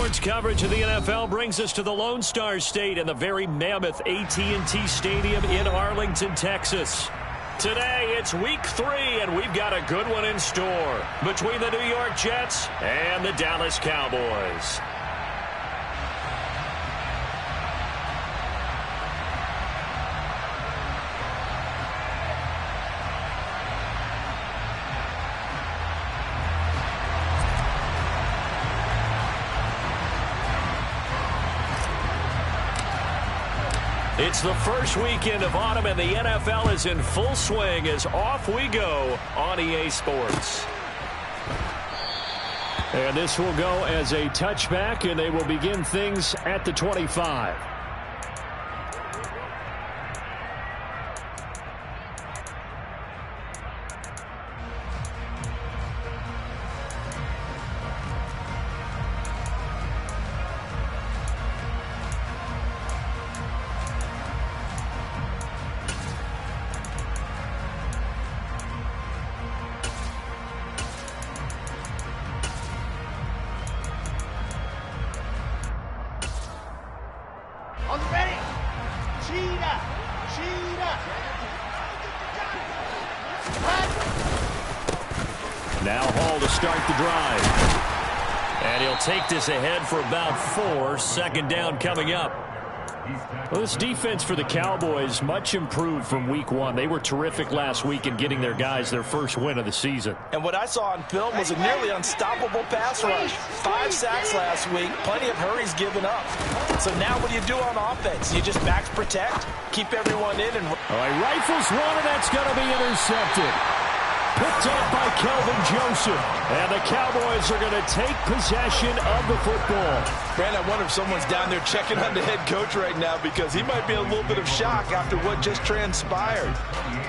Sports coverage of the NFL brings us to the Lone Star State and the very mammoth AT&T Stadium in Arlington, Texas. Today, it's week 3, and we've got a good one in store between the New York Jets and the Dallas Cowboys. It's the first weekend of autumn, and the NFL is in full swing as off we go on EA Sports. And this will go as a touchback, and they will begin things at the 25. Now Hall to start the drive. And he'll take this ahead for about 4. Second down coming up. Well, this defense for the Cowboys much improved from week 1. They were terrific last week in getting their guys their first win of the season. And what I saw on film was a nearly unstoppable pass rush. 5 sacks last week, plenty of hurries given up. So now what do you do on offense? You just max protect, keep everyone in, and... All right, rifles one, and that's going to be intercepted. Picked up by Kelvin Joseph. And the Cowboys are going to take possession of the football. Brand, I wonder if someone's down there checking on the head coach right now, because he might be in a little bit of shock after what just transpired.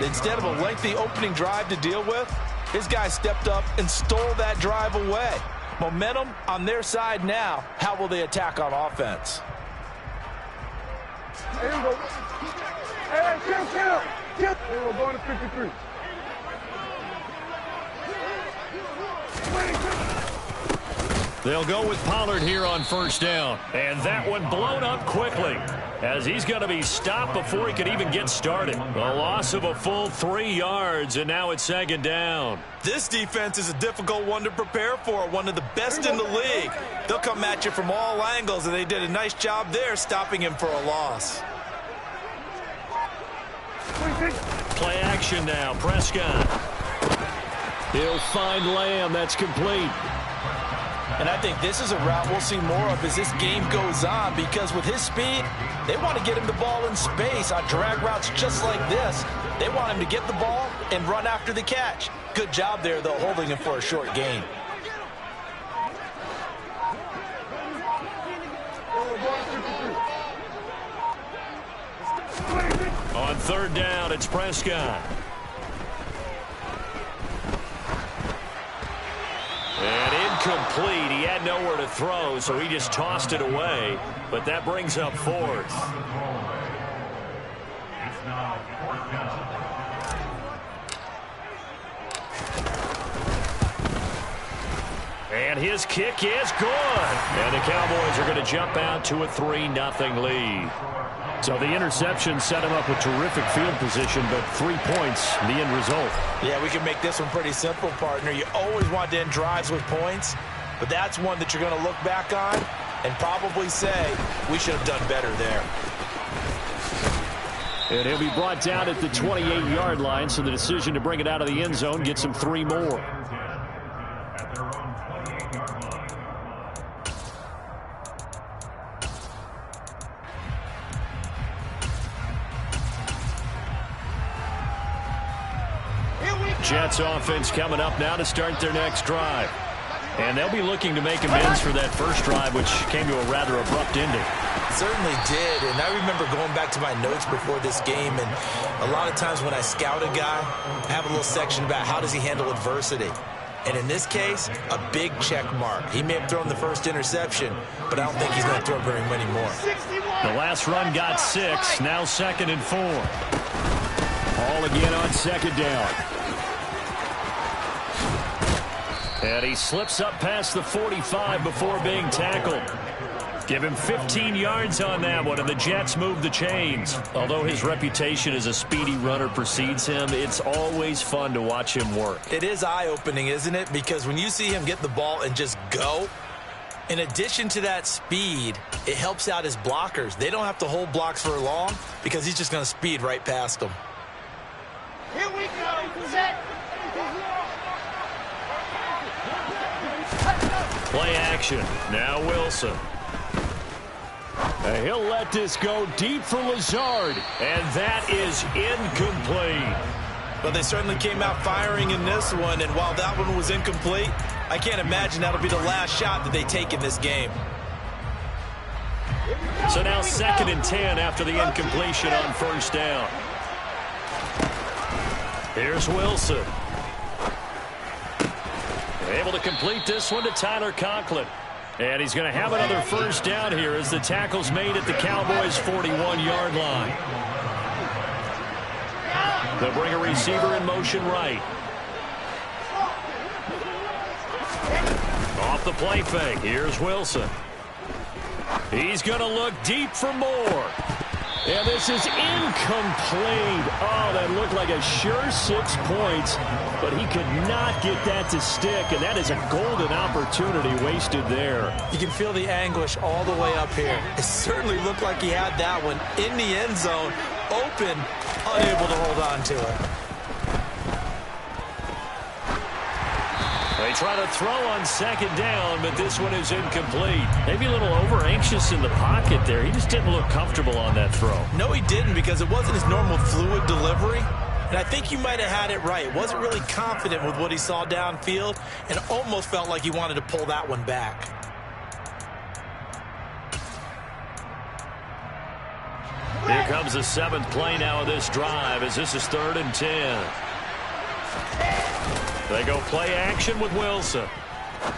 Instead of a lengthy opening drive to deal with, his guy stepped up and stole that drive away. Momentum on their side now. How will they attack on offense? Here we go. Hey, kill. Here we're going to 53. They'll go with Pollard here on first down. And that one blown up quickly, as he's going to be stopped before he could even get started. A loss of a full 3 yards, and now it's second down. This defense is a difficult one to prepare for, one of the best in the league. They'll come at you from all angles, and they did a nice job there stopping him for a loss. Play action now, Prescott. He'll find Lamb. That's complete. And I think this is a route we'll see more of as this game goes on, because with his speed, they want to get him the ball in space on drag routes just like this. They want him to get the ball and run after the catch. Good job there, though, holding him for a short gain. On third down, it's Prescott. And incomplete. He had nowhere to throw, so he just tossed it away. But that brings up 4th. And his kick is good. And the Cowboys are going to jump out to a 3-0 lead. So the interception set him up with terrific field position, but 3 points, the end result. Yeah, we can make this one pretty simple, partner. You always want to end drives with points, but that's one that you're going to look back on and probably say, we should have done better there. And he'll be brought down at the 28-yard line, so the decision to bring it out of the end zone gets him 3 more. Jets offense coming up now to start their next drive. And they'll be looking to make amends for that first drive, which came to a rather abrupt ending. Certainly did, and I remember going back to my notes before this game, and a lot of times when I scout a guy, I have a little section about how does he handle adversity. And in this case, a big check mark. He may have thrown the first interception, but I don't think he's going to throw very many more. The last run got 6, now 2nd and 4. All again on second down. And he slips up past the 45 before being tackled. Give him 15 yards on that one, and the Jets move the chains. Although his reputation as a speedy runner precedes him, it's always fun to watch him work. It is eye-opening, isn't it? Because when you see him get the ball and just go, in addition to that speed, it helps out his blockers. They don't have to hold blocks for long because he's just going to speed right past them. Here we go. Set. Play action. Now Wilson. And he'll let this go deep for Lazard. And that is incomplete. But they certainly came out firing in this one, and while that one was incomplete, I can't imagine that'll be the last shot that they take in this game. So now 2nd and 10 after the incompletion on first down. Here's Wilson. Able to complete this one to Tyler Conklin. And he's going to have another first down here as the tackle's made at the Cowboys' 41-yard line. They'll bring a receiver in motion right. Off the play fake. Here's Wilson. He's going to look deep for more. And this is incomplete. Oh, that looked like a sure 6 points, but he could not get that to stick, and that is a golden opportunity wasted there. You can feel the anguish all the way up here. It certainly looked like he had that one in the end zone, open, unable to hold on to it. They try to throw on 2nd down, but this one is incomplete. Maybe a little over-anxious in the pocket there. He just didn't look comfortable on that throw. No, he didn't, because it wasn't his normal fluid delivery. And I think you might have had it right. Wasn't really confident with what he saw downfield and almost felt like he wanted to pull that one back. Here comes the 7th play now of this drive as this is 3rd and 10. They go play action with Wilson.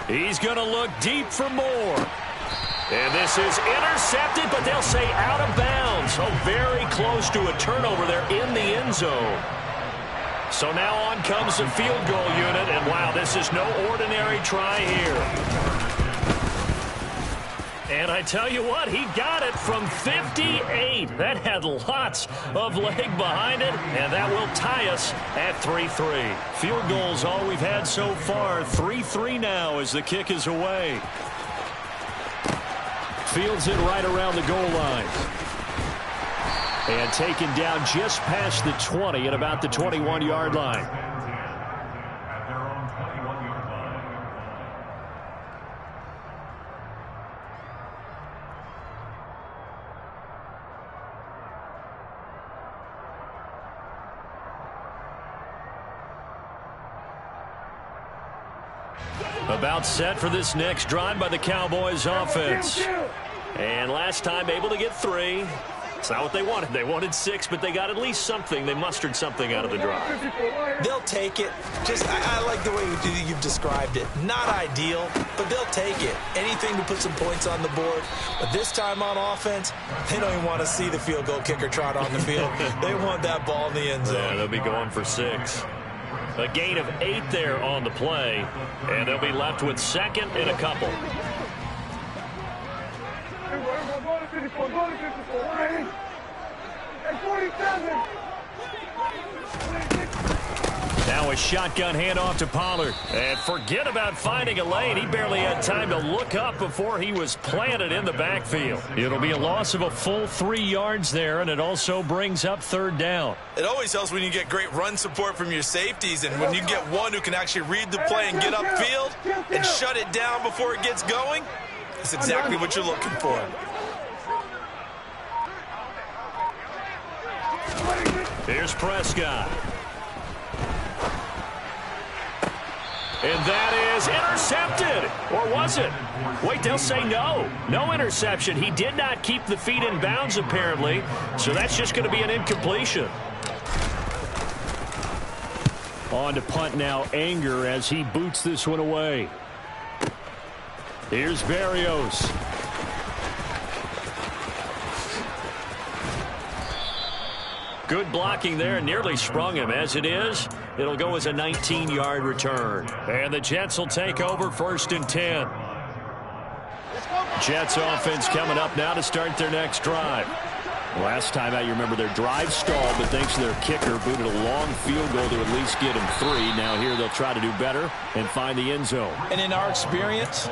He's going to look deep for more. And this is intercepted, but they'll say out of bounds. Oh, very close to a turnover there in the end zone. So now on comes the field goal unit, and wow, this is no ordinary try here. And I tell you what, he got it from 58. That had lots of leg behind it, and that will tie us at 3-3. Field goals all we've had so far. 3-3 now as the kick is away. Fields it right around the goal line. And taken down just past the 20 at about the 21-yard line. About set for this next drive by the Cowboys offense. And last time able to get 3. It's not what they wanted. They wanted 6, but they got at least something. They mustered something out of the drive. They'll take it. I like the way you've described it. Not ideal, but they'll take it. Anything to put some points on the board. But this time on offense, they don't even want to see the field goal kicker trot on the field. They want that ball in the end zone. Yeah, they'll be going for 6. A gain of 8 there on the play, and they'll be left with 2nd and a couple. Now a shotgun handoff to Pollard. And forget about finding a lane. He barely had time to look up before he was planted in the backfield. It'll be a loss of a full 3 yards there, and it also brings up 3rd down. It always helps when you get great run support from your safeties, and when you get one who can actually read the play and get upfield and shut it down before it gets going, that's exactly what you're looking for. Here's Prescott. And that is intercepted. Or was it? Wait, they'll say no. No interception. He did not keep the feet in bounds, apparently. So that's just going to be an incompletion. On to punt now, Anger, as he boots this one away. Here's Berrios. Good blocking there, nearly sprung him. As it is, It'll go as a 19-yard return. And the Jets will take over 1st and 10. Jets offense coming up now to start their next drive. Last time out, you remember their drive stalled, but thanks to their kicker, booted a long field goal to at least get them 3. Now here they'll try to do better and find the end zone. And in our experience,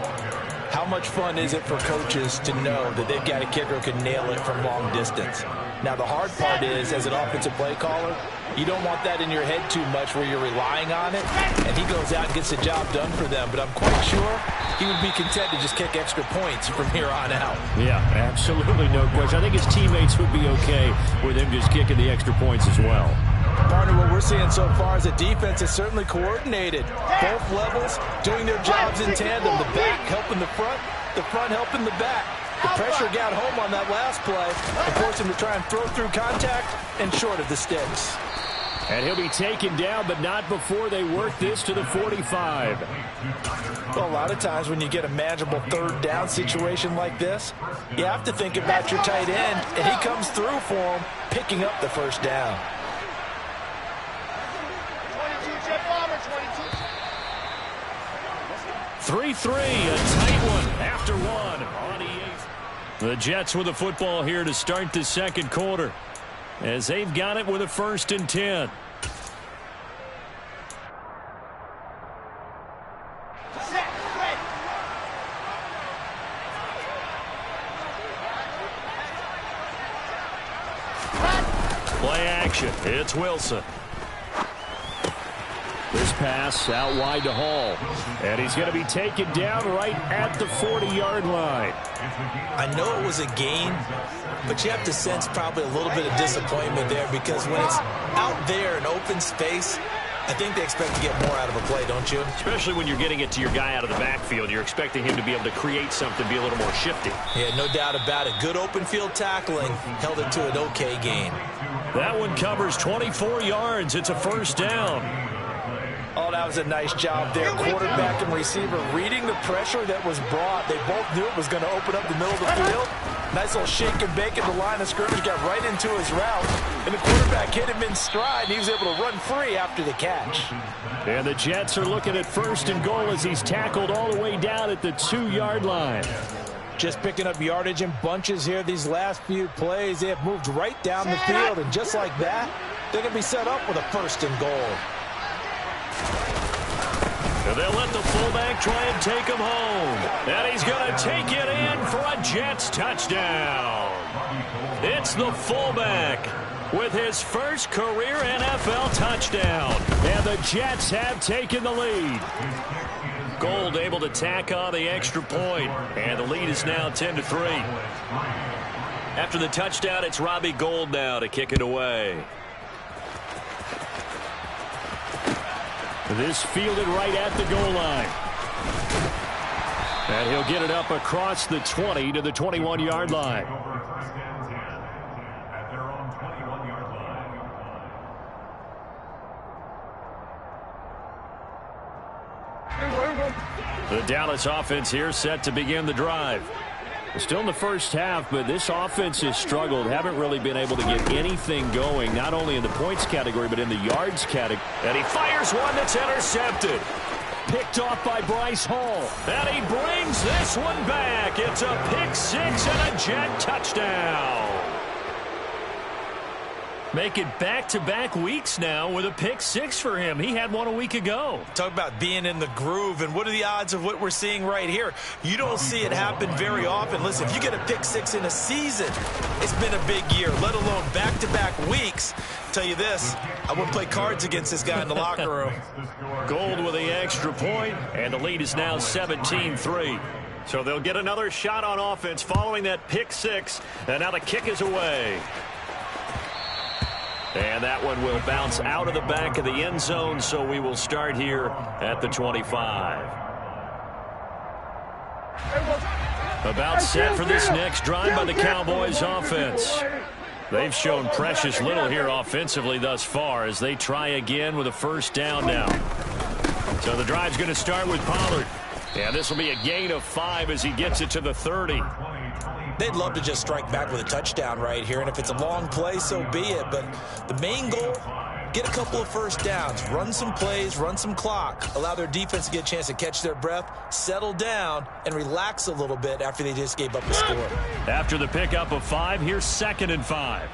how much fun is it for coaches to know that they've got a kicker who can nail it from long distance? Now, the hard part is, as an offensive play caller, you don't want that in your head too much where you're relying on it, and he goes out and gets the job done for them. But I'm quite sure he would be content to just kick extra points from here on out. Yeah, absolutely no question. I think his teammates would be okay with him just kicking the extra points as well. Partner, what we're seeing so far is the defense is certainly coordinated. Both levels doing their jobs in tandem. The back helping the front helping the back. The pressure got home on that last play and forced him to try and throw through contact and short of the sticks. And he'll be taken down, but not before they work this to the 45. Well, a lot of times when you get a manageable 3rd down situation like this, you have to think about your tight end, and he comes through for him, picking up the 1st down. 3-3, a tight one after 1 on the 8th. The Jets with the football here to start the 2nd quarter, as they've got it with a 1st and 10. Play action. It's Wilson. This pass out wide to Hall. And he's going to be taken down right at the 40-yard line. I know it was a gain, but you have to sense probably a little bit of disappointment there, because when it's out there in open space, I think they expect to get more out of a play, don't you? Especially when you're getting it to your guy out of the backfield. You're expecting him to be able to create something, be a little more shifty. Yeah, no doubt about it. Good open field tackling held it to an okay gain. That one covers 24 yards. It's a 1st down. Oh, that was a nice job there. Quarterback and receiver reading the pressure that was brought. They both knew it was going to open up the middle of the field. Nice little shake and bake at the line of scrimmage. Got right into his route. And the quarterback hit him in stride. And he was able to run free after the catch. And the Jets are looking at 1st and goal as he's tackled all the way down at the 2-yard line. Just picking up yardage in bunches here these last few plays. They have moved right down the field. And just like that, they're going to be set up with a 1st and goal. And they'll let the fullback try and take him home. And he's going to take it in for a Jets touchdown. It's the fullback with his first career NFL touchdown. And the Jets have taken the lead. Gold able to tack on the extra point. And the lead is now 10-3. After the touchdown, it's Robbie Gould now to kick it away. This fielded right at the goal line. And he'll get it up across the 20 to the 21-yard line. The Dallas offense here set to begin the drive. Still in the first half, but this offense has struggled. Haven't really been able to get anything going, not only in the points category, but in the yards category. And he fires one that's intercepted. Picked off by Bryce Hall. And he brings this one back. It's a pick 6 and a Jet touchdown. Make it back-to-back weeks now with a pick 6 for him. He had one a week ago. Talk about being in the groove, and what are the odds of what we're seeing right here? You don't see it happen very often. Listen, if you get a pick 6 in a season, it's been a big year, let alone back-to-back weeks. Tell you this, I wouldn't play cards against this guy in the locker room. Gold with the extra point, and the lead is now 17-3. So they'll get another shot on offense following that pick 6, and now the kick is away. And that one will bounce out of the back of the end zone, so we will start here at the 25. About set for this next drive by the Cowboys offense. They've shown precious little here offensively thus far as they try again with a 1st down now. So the drive's going to start with Pollard. And this will be a gain of 5 as he gets it to the 30. They'd love to just strike back with a touchdown right here, and if it's a long play, so be it. But the main goal get a couple of first downs, run some plays, run some clock, allow their defense to get a chance to catch their breath, settle down, and relax a little bit after they just gave up a score. After the pickup of 5, here's 2nd and 5.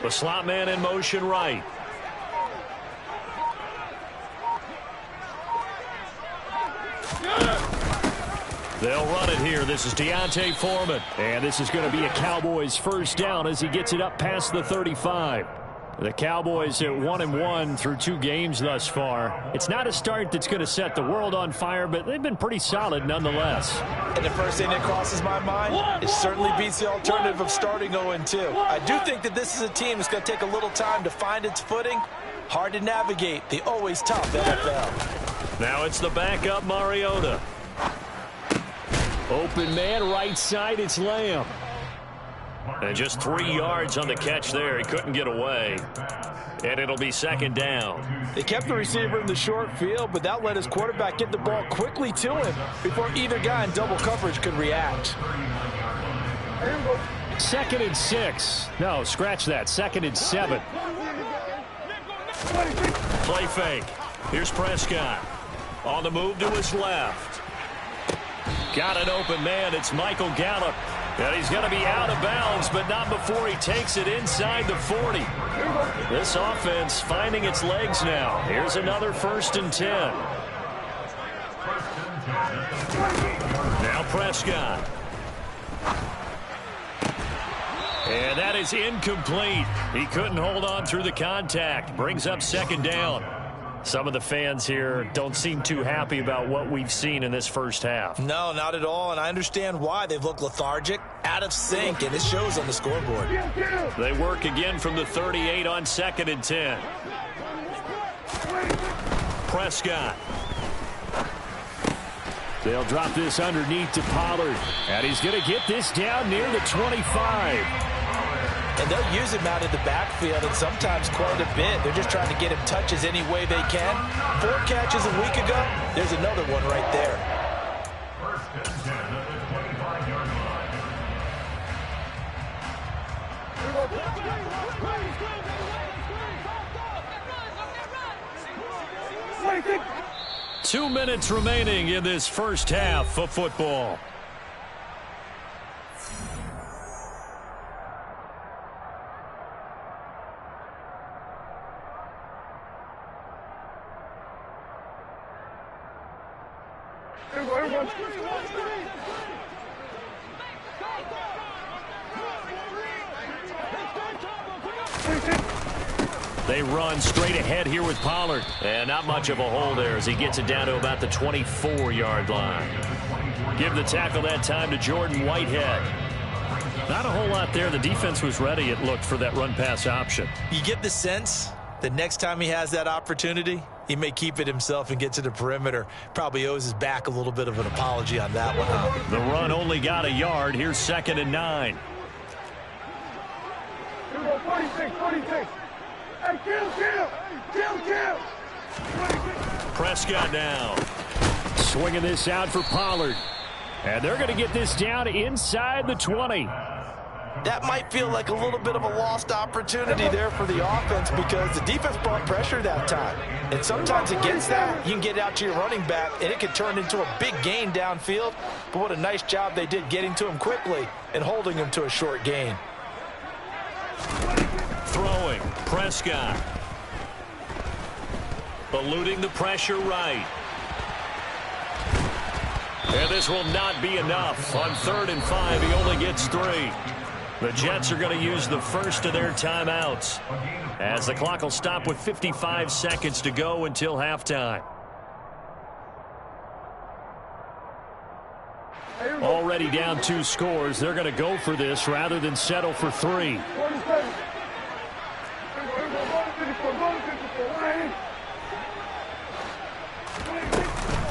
The slot man in motion right. They'll run it here. This is Deontay Foreman. And this is going to be a Cowboys first down as he gets it up past the 35. The Cowboys at 1-1 through 2 games thus far. It's not a start that's going to set the world on fire, but they've been pretty solid nonetheless. And the first thing that crosses my mind, it certainly beats the alternative of starting 0-2. I do think that this is a team that's going to take a little time to find its footing. Hard to navigate the always tough NFL. Now it's the backup Mariota. Open man, right side, it's Lamb. And just 3 yards on the catch there. He couldn't get away. And it'll be 2nd down. They kept the receiver in the short field, but that let his quarterback get the ball quickly to him before either guy in double coverage could react. 2nd and 6. No, scratch that. 2nd and 7. Play fake. Here's Prescott. On the move to his left. Got an open man. It's Michael Gallup. And he's going to be out of bounds, but not before he takes it inside the 40. This offense finding its legs now. Here's another 1st and 10. Now Prescott. And that is incomplete. He couldn't hold on through the contact. Brings up 2nd down. Some of the fans here don't seem too happy about what we've seen in this first half. No, not at all, and I understand why. They've looked lethargic, out of sync, and it shows on the scoreboard. They work again from the 38 on 2nd and 10. Prescott. They'll drop this underneath to Pollard, and he's going to get this down near the 25. And they'll use him out in the backfield, and sometimes quite a bit. They're just trying to get him touches any way they can. 4 catches a week ago. There's another one right there. Wait, 2 minutes remaining in this first half of football. They run straight ahead here with Pollard. And not much of a hole there as he gets it down to about the 24-yard line. Give the tackle that time to Jordan Whitehead. Not a whole lot there. The defense was ready, it looked, for that run-pass option. You get the sense that next time he has that opportunity, he may keep it himself and get to the perimeter. Probably owes his back a little bit of an apology on that one, huh? The run only got a yard. Here's 2nd and 9. 46. Hey, kill. Prescott down. Swinging this out for Pollard. And they're going to get this down inside the 20. That might feel like a little bit of a lost opportunity there for the offense because the defense brought pressure that time. And sometimes against that, you can get out to your running back, and it can turn into a big gain downfield. But what a nice job they did getting to him quickly and holding him to a short gain. Throwing, Prescott. Eluding the pressure right. And this will not be enough. On 3rd and 5, he only gets 3. The Jets are going to use the first of their timeouts as the clock will stop with 55 seconds to go until halftime. Already down 2 scores. They're going to go for this rather than settle for 3.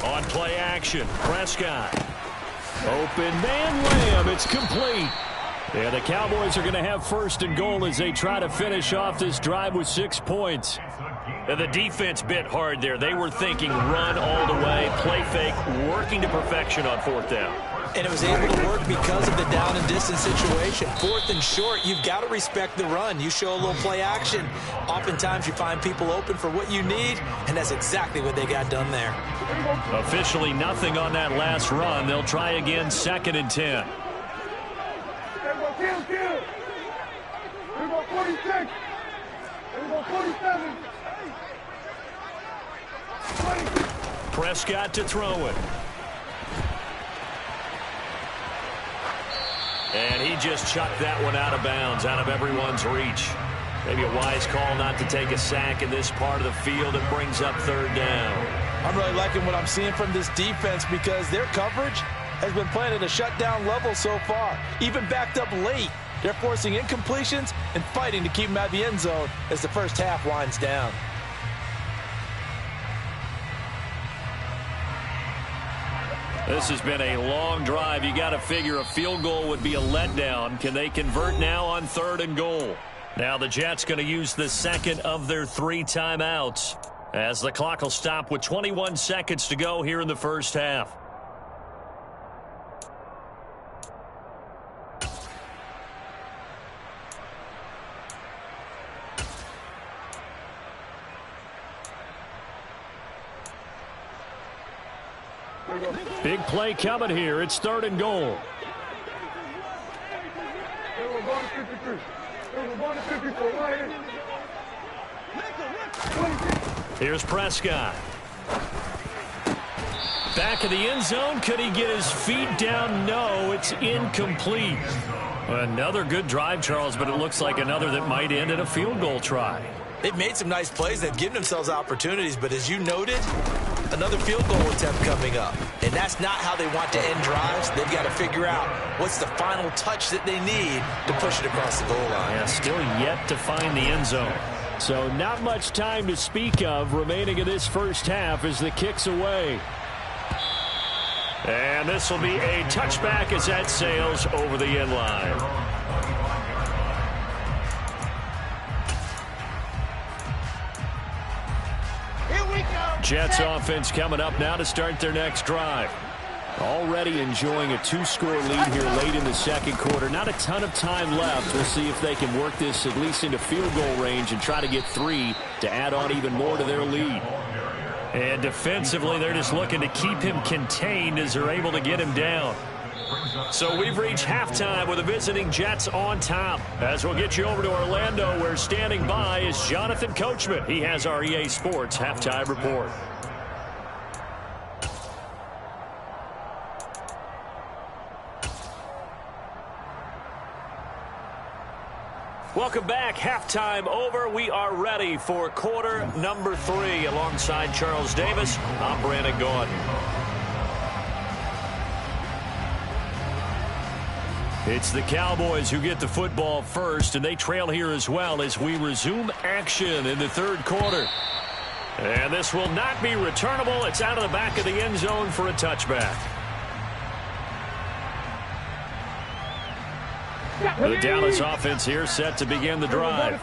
On play action, Prescott. Open man, Lamb. It's complete. Yeah, the Cowboys are going to have 1st and goal as they try to finish off this drive with 6 points. And the defense bit hard there. They were thinking run all the way, play fake, working to perfection on 4th down. And it was able to work because of the down and distance situation. 4th and short, you've got to respect the run. You show a little play action. Oftentimes you find people open for what you need, and that's exactly what they got done there. Officially nothing on that last run. They'll try again, 2nd and 10. Kill. 46. 47. Prescott to throw it. And he just chucked that one out of bounds, out of everyone's reach. Maybe a wise call not to take a sack in this part of the field. It brings up 3rd down. I'm really liking what I'm seeing from this defense because their coverage has been playing at a shutdown level so far. Even backed up late, they're forcing incompletions and fighting to keep them out of the end zone as the first half winds down. This has been a long drive. You got to figure a field goal would be a letdown. Can they convert now on 3rd and goal? Now the Jets going to use the 2nd of their 3 timeouts as the clock will stop with 21 seconds to go here in the first half. Big play coming here. It's 3rd and goal. Here's Prescott. Back of the end zone. Could he get his feet down? No, it's incomplete. Another good drive, Charles, but it looks like another that might end in a field goal try. They've made some nice plays. They've given themselves opportunities, but as you noted, another field goal attempt coming up. And that's not how they want to end drives. They've got to figure out what's the final touch that they need to push it across the goal line. Yeah, still yet to find the end zone. So not much time to speak of remaining in this first half as the kick's away. And this will be a touchback as that sails over the end line. Jets offense coming up now to start their next drive. Already enjoying a 2-score lead here late in the second quarter. Not a ton of time left. We'll see if they can work this at least into field goal range and try to get 3 to add on even more to their lead. And defensively, they're just looking to keep him contained as they're able to get him down. So we've reached halftime with the visiting Jets on top. As we'll get you over to Orlando, where standing by is Jonathan Coachman. He has our EA Sports halftime report. Welcome back. Halftime over. We are ready for quarter number 3. Alongside Charles Davis, I'm Brandon Gaudin. It's the Cowboys who get the football first, and they trail here as well as we resume action in the third quarter. And this will not be returnable. It's out of the back of the end zone for a touchback. The Dallas offense here set to begin the drive.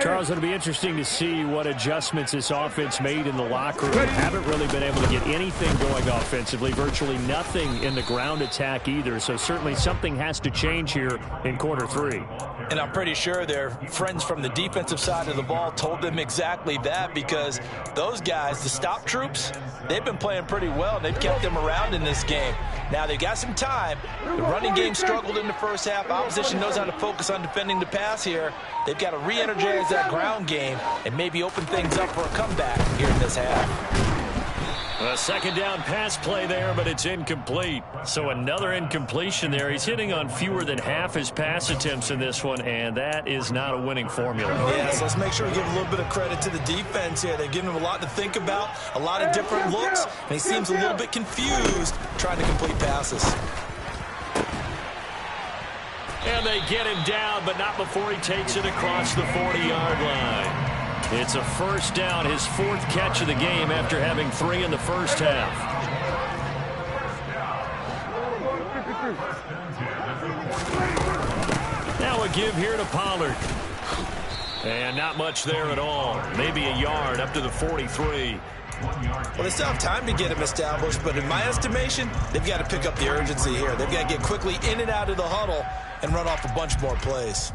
Charles, it'll be interesting to see what adjustments this offense made in the locker room. Haven't really been able to get anything going offensively, virtually nothing in the ground attack either. So certainly something has to change here in quarter 3. And I'm pretty sure their friends from the defensive side of the ball told them exactly that, because those guys, the stop troops, they've been playing pretty well, and they've kept them around in this game. Now they've got some time. The running game struggled in the first half. Opposition knows how to focus on defending the pass here. They've got to re-energize that ground game and maybe open things up for a comeback here in this half. A second down pass play there, but it's incomplete. So another incompletion there. He's hitting on fewer than half his pass attempts in this one, and that is not a winning formula. Yeah, so let's make sure we give a little bit of credit to the defense here. They're giving him a lot to think about, a lot of different looks, and he seems a little bit confused trying to complete passes. And they get him down, but not before he takes it across the 40-yard line. It's a first down, his 4th catch of the game after having 3 in the first half. Now a give here to Pollard. And not much there at all. Maybe a yard up to the 43. Well, they still have time to get him established, but in my estimation, they've got to pick up the urgency here. They've got to get quickly in and out of the huddle and run off a bunch more plays.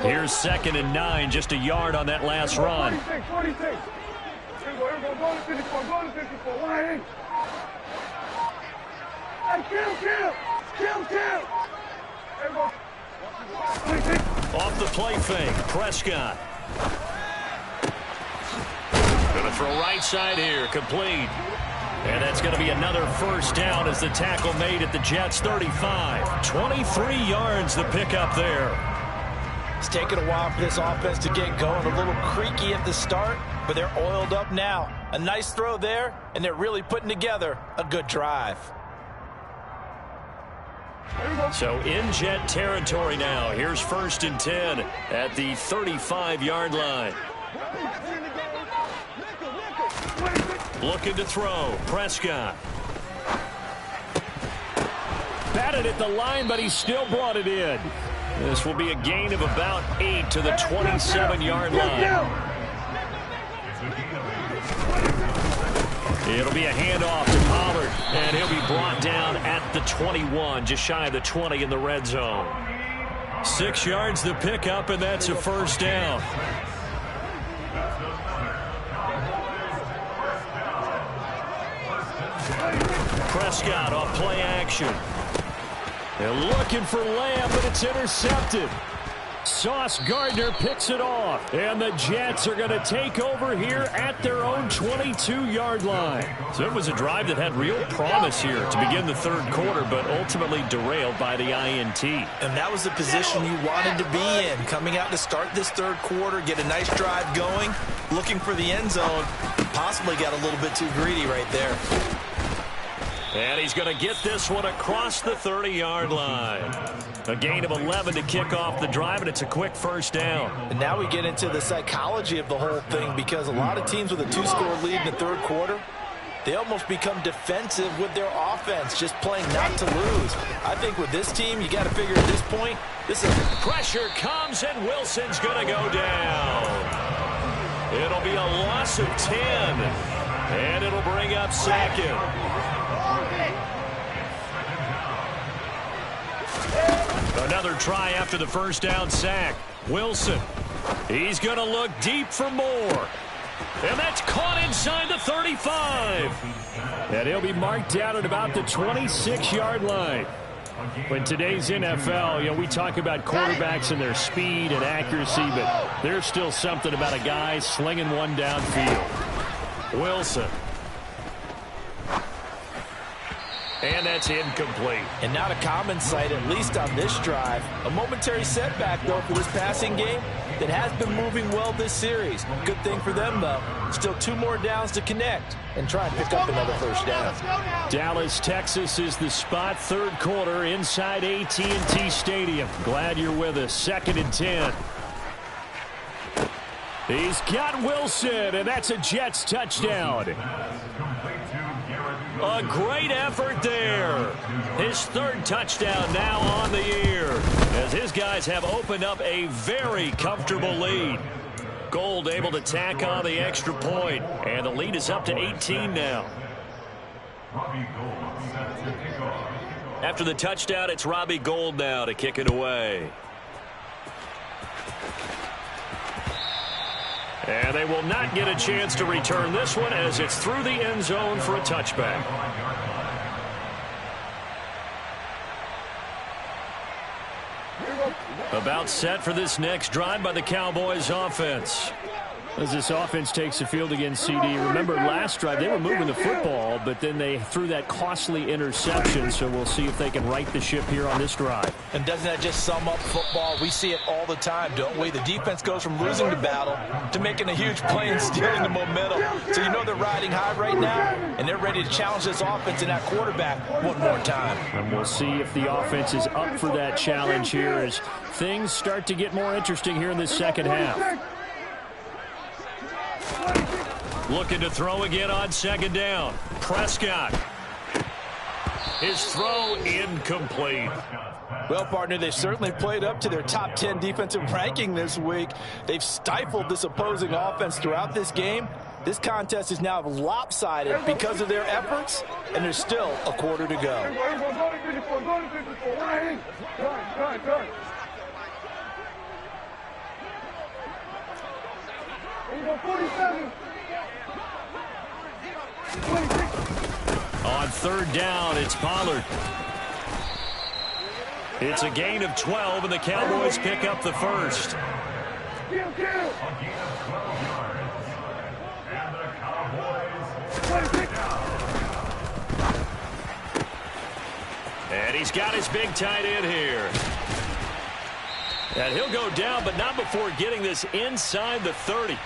Here's 2nd and 9, just a yard on that last run. 46. Here we go, go to 54, go to 54, 1 inch. Hey, kill. Here we go. 26. Off the play fake, Prescott. Going to throw right side here, complete. And that's going to be another first down as the tackle made at the Jets' 35. 23 yards the pickup there. It's taken a while for this offense to get going. A little creaky at the start, but they're oiled up now. A nice throw there, and they're really putting together a good drive. So in Jet territory now. Here's 1st and 10 at the 35-yard line. Looking to throw. Prescott. Batted at the line, but he still brought it in. This will be a gain of about 8 to the 27-yard line. It'll be a handoff to Pollard, and he'll be brought down at the 21, just shy of the 20 in the red zone. 6 yards the pickup, and that's a first down. Prescott off play action. They're looking for Lamb, but it's intercepted. Sauce Gardner picks it off, and the Jets are going to take over here at their own 22-yard line. So it was a drive that had real promise here to begin the third quarter, but ultimately derailed by the INT. And that was the position you wanted to be in, coming out to start this third quarter, get a nice drive going, looking for the end zone. Possibly got a little bit too greedy right there. And he's going to get this one across the 30-yard line. A gain of 11 to kick off the drive, and it's a quick first down. And now we get into the psychology of the whole thing, because a lot of teams with a 2-score lead in the third quarter, they almost become defensive with their offense, just playing not to lose. I think with this team, you got to figure at this point, this is... Pressure comes, and Wilson's going to go down. It'll be a loss of 10, and it'll bring up 2nd. Another try after the first down sack. Wilson. He's going to look deep for more. And that's caught inside the 35. And he'll be marked down at about the 26-yard line. In today's NFL, we talk about quarterbacks and their speed and accuracy, but there's still something about a guy slinging one downfield. Wilson. And that's incomplete. And not a common sight, at least on this drive. A momentary setback, though, for this passing game that has been moving well this series. Good thing for them, though. Still 2 more downs to connect and try and pick up another first down. Dallas, Texas is the spot. Third quarter inside AT&T Stadium. Glad you're with us. 2nd and 10. He's got Wilson, and that's a Jets touchdown. A great effort there. His 3rd touchdown now on the year, as his guys have opened up a very comfortable lead. Gold able to tack on the extra point, and the lead is up to 18 now. After the touchdown, it's Robbie Gould now to kick it away. And they will not get a chance to return this one, as it's through the end zone for a touchback. About set for this next drive by the Cowboys offense. As this offense takes the field against CD, remember last drive they were moving the football, but then they threw that costly interception, so we'll see if they can right the ship here on this drive. And doesn't that just sum up football? We see it all the time, don't we? The defense goes from losing the battle to making a huge play and stealing the momentum. So you know they're riding high right now, and they're ready to challenge this offense and that quarterback one more time. And we'll see if the offense is up for that challenge here as things start to get more interesting here in this second half. Looking to throw again on 2nd down. Prescott. His throw incomplete. Well, partner, they've certainly played up to their top 10 defensive ranking this week. They've stifled this opposing offense throughout this game. This contest is now lopsided because of their efforts, and there's still a quarter to go. On third down, it's Pollard. It's a gain of 12, and the Cowboys pick up the first. And he's got his big tight end here. And he'll go down, but not before getting this inside the 30.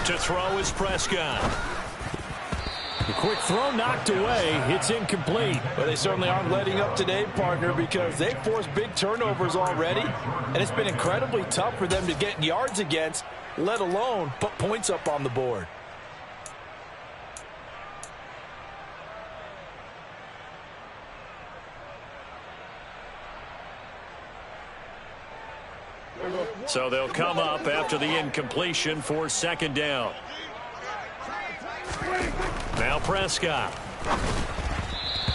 To throw is Prescott. The quick throw knocked away. It's incomplete. Well, they certainly aren't letting up today, partner, because they've forced big turnovers already, and it's been incredibly tough for them to get yards against, let alone put points up on the board. So they'll come up after the incompletion for second down. Now Prescott.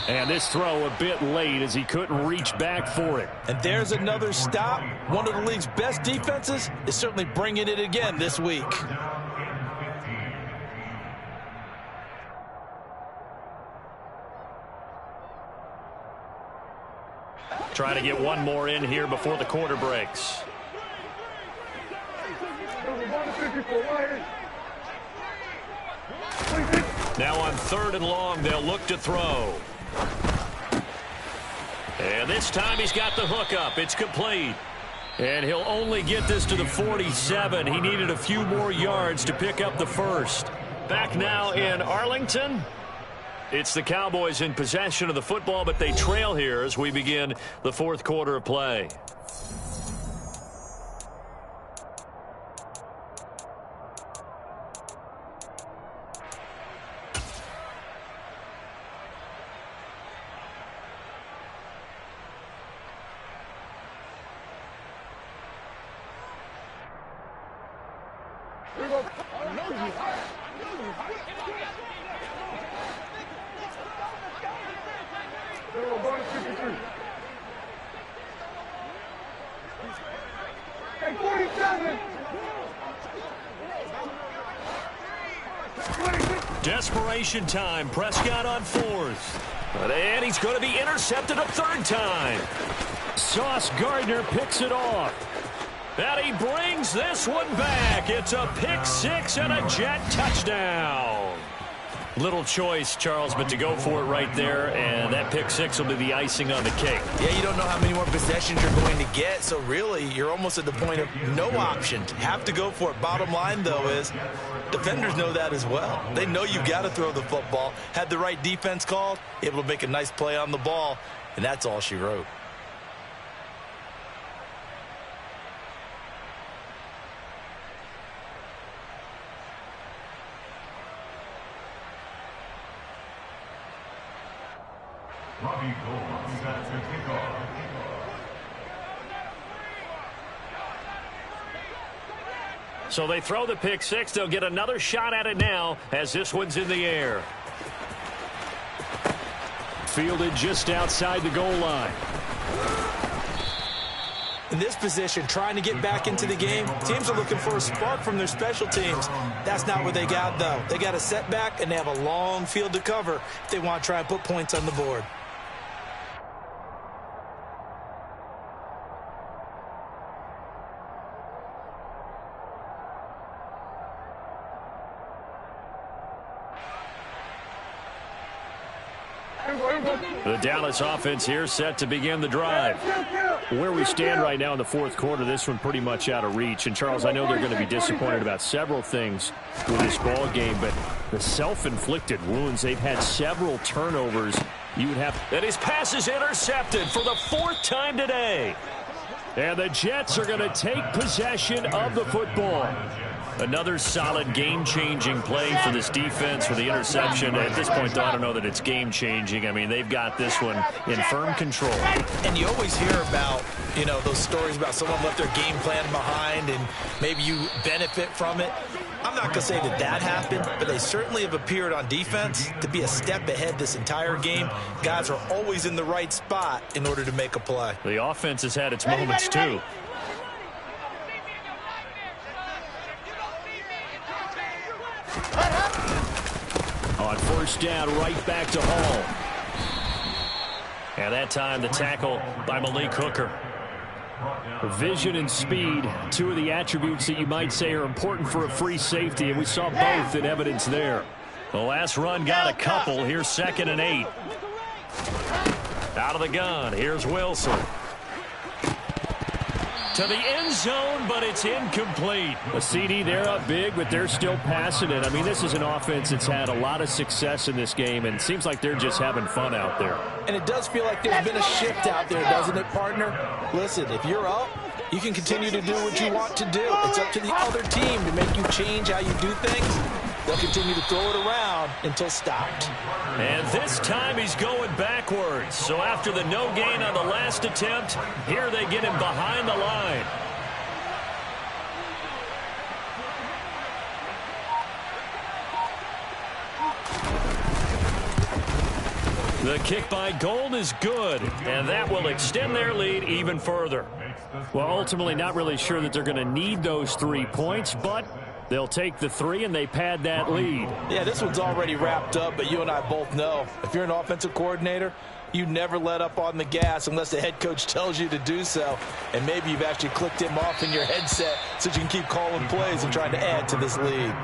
And this throw a bit late as he couldn't reach back for it. And there's another stop. One of the league's best defenses is certainly bringing it again this week. Trying to get one more in here before the quarter breaks. Now on third and long, they'll look to throw. And this time he's got the hook up. It's complete. And he'll only get this to the 47. He needed a few more yards to pick up the first. Back now in Arlington. It's the Cowboys in possession of the football, but they trail here as we begin the fourth quarter of play. Desperation time. Prescott on fourth. And he's going to be intercepted a third time. Sauce Gardner picks it off. And he brings this one back. It's a pick six and a Jet touchdown. Little choice, Charles, but to go for it right there, and that pick six will be the icing on the cake. Yeah, you don't know how many more possessions you're going to get, so really you're almost at the point of no option. Have to go for it. Bottom line, though, is defenders know that as well. They know you've got to throw the football. Had the right defense called, able to make a nice play on the ball, and that's all she wrote. So they throw the pick six. They'll get another shot at it now as this one's in the air. Fielded just outside the goal line. In this position, trying to get back into the game, teams are looking for a spark from their special teams. That's not what they got, though. They got a setback, and they have a long field to cover if they want to try and put points on the board. The Dallas offense here set to begin the drive. Where we stand right now in the fourth quarter, this one pretty much out of reach. And, Charles, I know they're going to be disappointed about several things with this ball game, but the self-inflicted wounds, they've had several turnovers. You would have. And his pass is intercepted for the fourth time today. And the Jets are going to take possession of the football. Another solid game-changing play for this defense for the interception. At this point, though, I don't know that it's game-changing. I mean, they've got this one in firm control. And you always hear about, you know, those stories about someone left their game plan behind and maybe you benefit from it. I'm not going to say that that happened, but they certainly have appeared on defense to be a step ahead this entire game. Guys are always in the right spot in order to make a play. The offense has had its moments, too. On first down, right back to Hall. And that time, the tackle by Malik Hooker. Vision and speed, two of the attributes that you might say are important for a free safety, and we saw both in evidence there. The last run got a couple. Here's 2nd and 8. Out of the gun, here's Wilson. To the end zone, but it's incomplete. A CD, they're up big, but they're still passing it. I mean, this is an offense that's had a lot of success in this game, and it seems like they're just having fun out there. And it does feel like there's been a shift out there, doesn't it, partner? Listen, if you're up, you can continue to do what you want to do. It's up to the other team to make you change how you do things. They'll continue to throw it around until stopped. And this time he's going backwards. So after the no gain on the last attempt, here they get him behind the line. The kick by Gold is good, and that will extend their lead even further. Well, ultimately not really sure that they're going to need those 3 points, but they'll take the 3 and they pad that lead. Yeah, this one's already wrapped up, but you and I both know if you're an offensive coordinator, you never let up on the gas unless the head coach tells you to do so. And maybe you've actually clicked him off in your headset so you can keep calling plays and trying to add to this lead.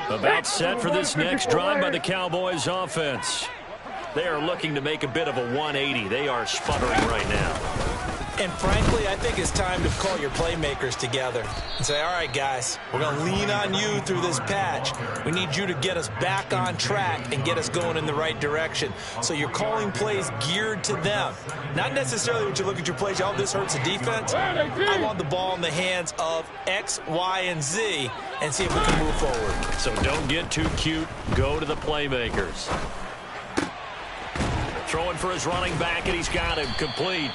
About set for this next drive by the Cowboys offense. They are looking to make a bit of a 180. They are sputtering right now. And frankly, I think it's time to call your playmakers together and say, all right, guys, we're going to lean on you through this patch. We need you to get us back on track and get us going in the right direction. So you're calling plays geared to them. Not necessarily when you look at your plays, oh, this hurts the defense. I want the ball in the hands of X, Y, and Z and see if we can move forward. So don't get too cute. Go to the playmakers. Throwing for his running back, and he's got him complete.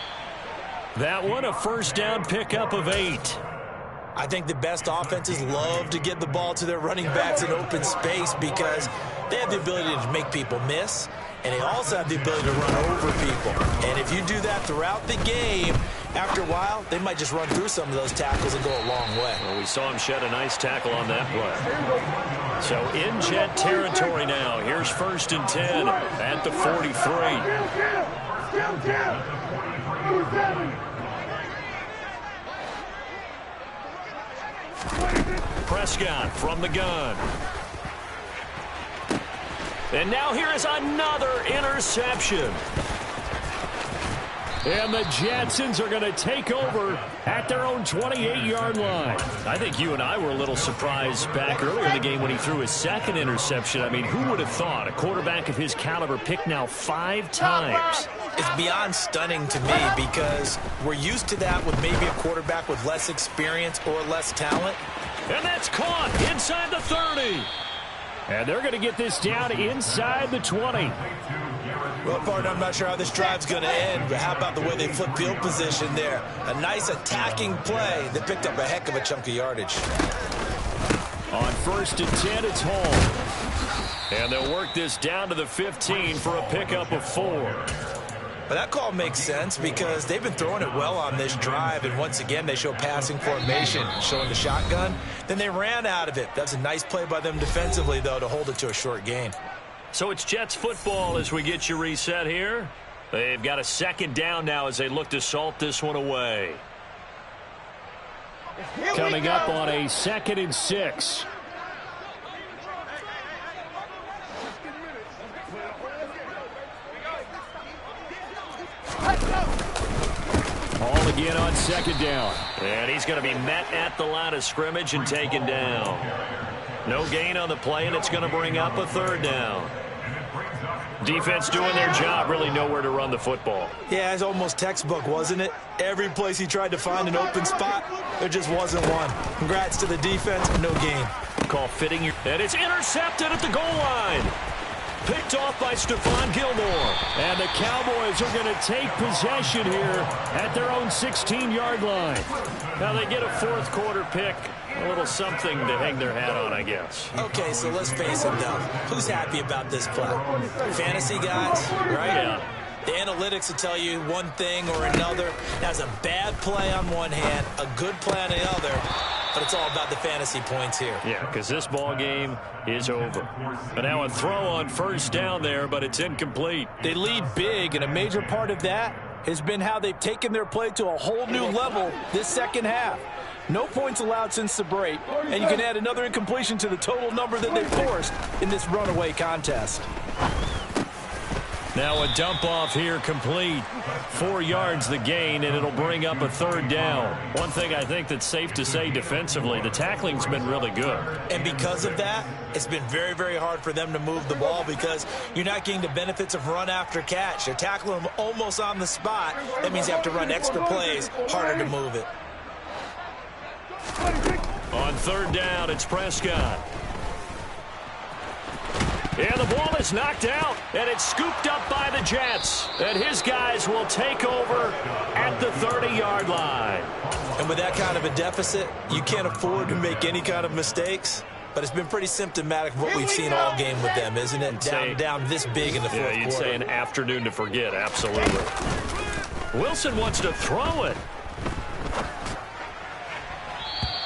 That one, a first down pickup of 8. I think the best offenses love to get the ball to their running backs in open space because they have the ability to make people miss, and they also have the ability to run over people. And if you do that throughout the game, after a while, they might just run through some of those tackles and go a long way. Well, we saw him shed a nice tackle on that play. So in Jet territory now. Here's 1st and 10 at the 43. Prescott from the gun. And now here is another interception. And the Jetsons are going to take over at their own 28-yard line. I think you and I were a little surprised back earlier in the game when he threw his 2nd interception. I mean, who would have thought a quarterback of his caliber picked now 5 times? It's beyond stunning to me because we're used to that with maybe a quarterback with less experience or less talent. And that's caught inside the 30. And they're going to get this down inside the 20. Well, partner, I'm not sure how this drive's going to end, but how about the way they flip field position there? A nice attacking play that picked up a heck of a chunk of yardage. On 1st and 10, it's Hall. And they'll work this down to the 15 for a pickup of 4. But that call makes sense because they've been throwing it well on this drive, and once again they show passing formation, showing the shotgun. Then they ran out of it. That's a nice play by them defensively, though, to hold it to a short gain. So it's Jets football as we get you reset here. They've got a second down now as they look to salt this one away. Coming up on a 2nd and 6. Ball again on 2nd down. And he's going to be met at the line of scrimmage and taken down. No gain on the play, and it's going to bring up a 3rd down. Defense doing their job, really nowhere to run the football. Yeah, it's almost textbook, wasn't it? Every place he tried to find an open spot, there just wasn't one. Congrats to the defense, no gain. Call fitting your... And it's intercepted at the goal line. Picked off by Stephon Gilmore. And the Cowboys are going to take possession here at their own 16-yard line. Now they get a 4th quarter pick. A little something to hang their hat on, I guess. Okay, so let's face it, though. Who's happy about this play? Fantasy guys, right? Yeah. The analytics will tell you one thing or another. That's a bad play on one hand, a good play on the other. But it's all about the fantasy points here. Yeah, because this ball game is over. And now a throw on 1st down there, but it's incomplete. They lead big, and a major part of that has been how they've taken their play to a whole new level this 2nd half. No points allowed since the break, and you can add another incompletion to the total number that they forced in this runaway contest. Now a dump off here complete. 4 yards the gain, and it'll bring up a 3rd down. One thing I think that's safe to say defensively, the tackling's been really good. And because of that, it's been very, very hard for them to move the ball because you're not getting the benefits of run after catch. They're tackling them almost on the spot. That means you have to run extra plays, harder to move it. On 3rd down, it's Prescott. And the ball is knocked out, and it's scooped up by the Jets. And his guys will take over at the 30-yard line. And with that kind of a deficit, you can't afford to make any kind of mistakes. But it's been pretty symptomatic of what we've seen all game with them, isn't it? Down this big in the 4th quarter. Yeah, you'd say an afternoon to forget, absolutely. Wilson wants to throw it.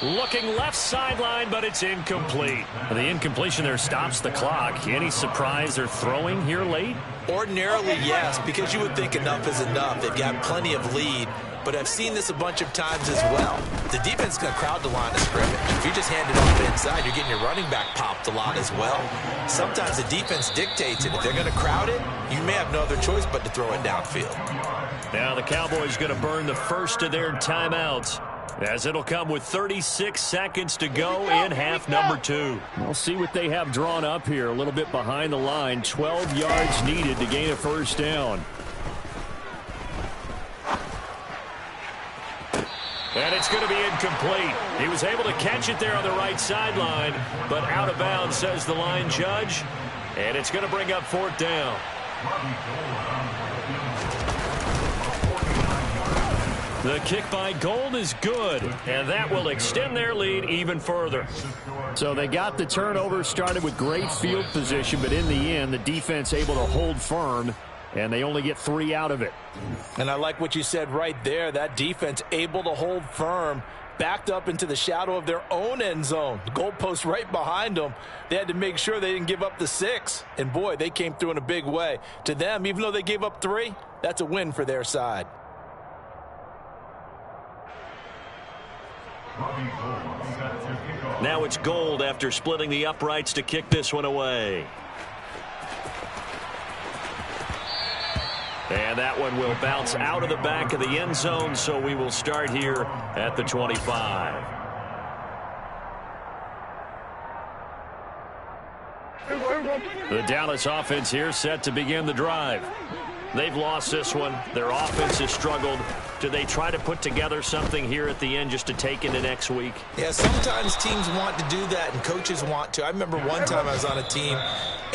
Looking left sideline, but it's incomplete. The incompletion there stops the clock. Any surprise they're throwing here late? Ordinarily, yes, because you would think enough is enough. They've got plenty of lead, but I've seen this a bunch of times as well. The defense is going to crowd the line of scrimmage. If you just hand it off inside, you're getting your running back popped a lot as well. Sometimes the defense dictates it. If they're going to crowd it, you may have no other choice but to throw it downfield. Now the Cowboys going to burn the first of their timeouts, as it'll come with 36 seconds to go in half number 2. We'll see what they have drawn up here. A little bit behind the line. 12 yards needed to gain a 1st down. And it's going to be incomplete. He was able to catch it there on the right sideline, but out of bounds, says the line judge. And it's going to bring up 4th down. The kick by Gold is good, and that will extend their lead even further. So they got the turnover, started with great field position, but in the end, the defense able to hold firm, and they only get 3 out of it. And I like what you said right there. That defense able to hold firm, backed up into the shadow of their own end zone. The goalpost right behind them. They had to make sure they didn't give up the 6. And, boy, they came through in a big way. To them, even though they gave up 3, that's a win for their side. Now it's Gold after splitting the uprights to kick this one away. And that one will bounce out of the back of the end zone, so we will start here at the 25. The Dallas offense here set to begin the drive. They've lost this one. Their offense has struggled. Do they try to put together something here at the end just to take into next week? Yeah, sometimes teams want to do that and coaches want to. I remember one time I was on a team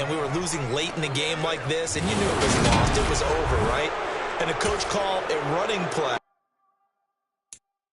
and we were losing late in the game like this, and you knew it was lost. It was over, right? And the coach called a running play.